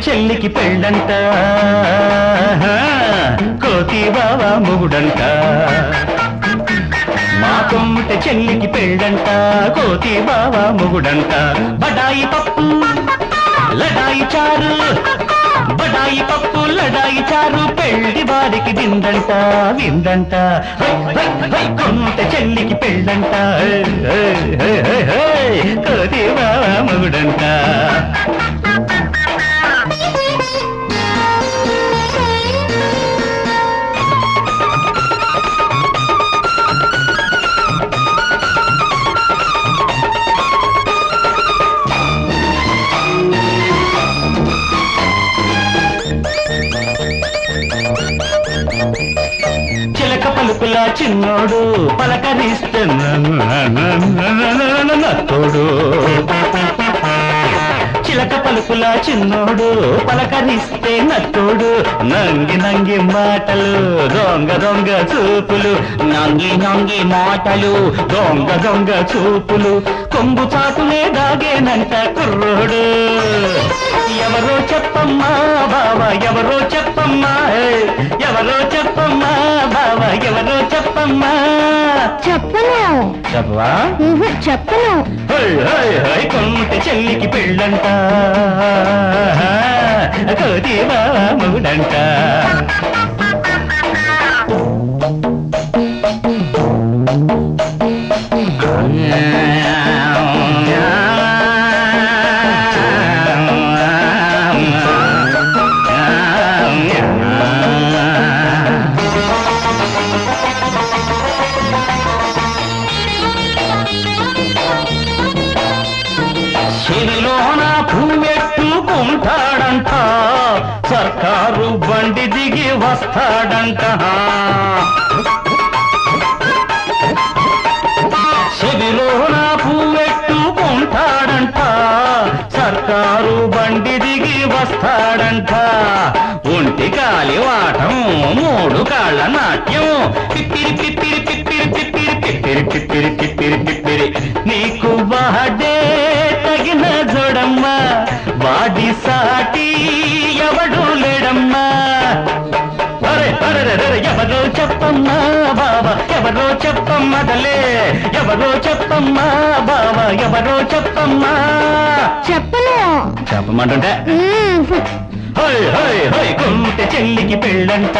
చెల్లికి పెళ్ళంట కోతి బావా మొగుడంట మా కొంటె చెల్లికి పెళ్ళంట కోతి బావా మొగుడంట బడాయి పప్పు లడాయి చారు బడాయి పప్పు లడాయి చారు పెళ్లి వారికి విందంట విందంట కొంటె చెల్లికి పెళ్ళంట కోతి బావా మొగుడంట చిలక పలుకులా చిన్నోడు పలకరిస్తే నత్తోడు చిలక పలుకులా చిన్నోడు పలకరిస్తే నత్తోడు నంగి నంగి మాటలు దొంగ దొంగ చూపులు నంగి నంగి మాటలు దొంగ దొంగ చూపులు కొంగు చాటులే దాగేనంట కుర్రోడు ఎవరో చెప్పమ్మా బావా ఎవరో చెప్పమ్మా ఎవరో చెప్పమ్మా బావా ఎవరో చెప్పమ్మా చెప్పను చెప్పవా చెప్పను కొంటె చెల్లికి పెళ్ళంట కోతి బావా మొగుడంట చెవిలోన పువ్వెట్టుకుంటాడంట సర్కారు బండి దిగి వస్తాడంట చెవిలోన పువ్వెట్టుకుంటాడంట సర్కారు బండి దిగి వస్తాడంట ఒంటి కాలి వాటం మూడు కాళ్ళ నాట్యం పిప్పిరి పిప్పిరి పిప్పిరి పిప్పిరి పిప్పిరి పిప్పిరి పిప్పిరి పిప్పిరి నీకు వాడే తగిన జోడమ్మా వాడి సాటి ఎవడు లేడమ్మా అరే అరే ఎవరో చెప్పమ్మా బావా ఎవరో చెప్పమ్మదలే ఎవరో చెప్పమ్మా బావా ఎవరో చెప్పమ్మా చెప్పను చెప్పమంటుంటే కొంటె చెల్లికి పెళ్ళంట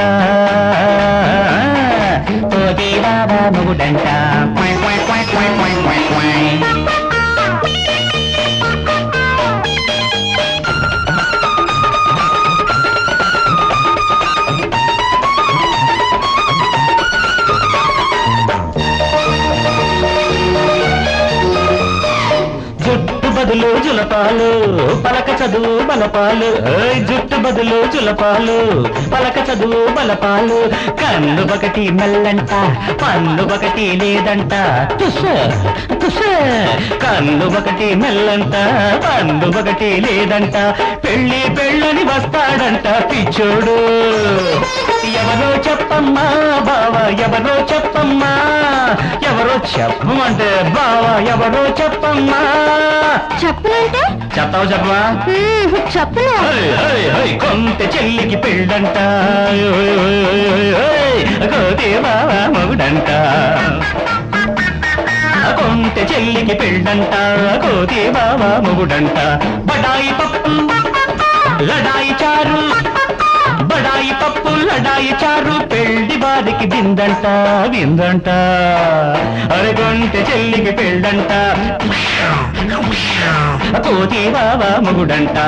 కోతి బావా మొగుడంట జుట్టు బదులు జులపాలు పలక చదువు బలపాలు జుట్టు బదులు జులపాలు పలక చదువు బలపాలు కన్ను ఒకటి మెల్లంట పన్ను ఒకటి లేదంట తుష తుష కన్ను ఒకటి మెల్లంట పన్ను ఒకటి లేదంట పెళ్లి పెళ్ళని వస్తాడంట పిచ్చోడు ఎవరో చెప్పమ్మా బావా ఎవరో చెప్పమ్మా ఎవరో చెప్పమంటే బావా ఎవరో చెప్పమ్మా చెప్పనంటే చెప్తావు చెప్పమా చెప్పను కొంటె చెల్లికి పెళ్ళంట కోతి బావా మొగుడంట కొంటె చెల్లికి పెళ్ళంట కోతి బావా మొగుడంట బడాయి పప్పు లడాయి చారు బడాయి పప్పు లడాయి చారు పెళ్లి వారికి విందంట విందంట అరగొంటె చెల్లికి పెళ్ళంట కోతి బావా మొగుడంట